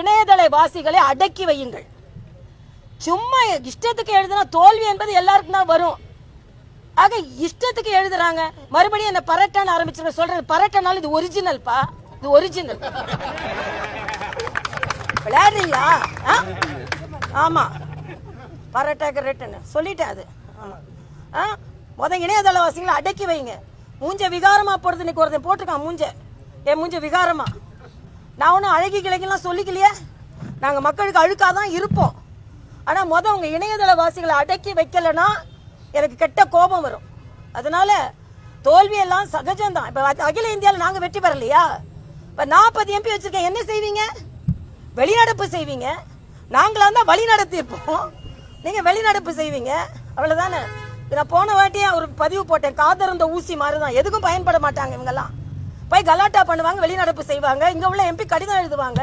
இணையதள வாசிகளை அடக்கி வையுங்கள். சும்மா இஷ்டத்துக்கு எழுதுனா தோல்வி என்பது எல்லாருக்கும் தான் வரும். ஆக இஷ்டத்துக்கு எழுதுறாங்க. மறுபடியும் என்ன பரட்டான்னு ஆரம்பிச்சு சொல்றது. பரட்டனால இது ஒரிஜினல் பா, இது ஒரிஜினல். விளையாடுறீங்களா? ஆமா, பரட்டாக்கு ரேட்டுன்னு சொல்லிட்டேன். அது முத இணையதள வாசிகளை அடக்கி வைங்க. மூஞ்ச விகாரமா போடுறது. இன்னைக்கு ஒருத்தன் போட்டிருக்கான் மூஞ்ச, என் மூஞ்ச விகாரமா. நான் ஒன்றும் அழகி கிழக்கெல்லாம் சொல்லிக்கலையே. நாங்கள் மக்களுக்கு அழுக்காதான் இருப்போம். ஆனால் உங்கள் இணையதள வாசிகளை அடக்கி வைக்கலைன்னா எனக்கு கெட்ட கோபம் வரும். அதனால தோல்வியெல்லாம் சகஜம்தான். இப்போ அகில இந்தியாவில் நாங்கள் வெற்றி பெறலையா? இப்போ 40 MP வச்சிருக்கேன். என்ன செய்வீங்க? வெளிநடப்பு செய்வீங்க. நாங்களாக தான் வழி நடத்திருப்போம், நீங்கள் வெளிநடப்பு செய்வீங்க. அவ்வளோதானே. நான் போன வாட்டியே ஒரு பதிவு போட்டேன். காதருந்த ஊசி மாதிரி தான், எதுக்கும் பயன்பட மாட்டாங்க இவங்கெல்லாம். போய் கலாட்டா பண்ணுவாங்க, வெளிநடப்பு செய்வாங்க. இங்கே உள்ள MP கடிதம் எழுதுவாங்க.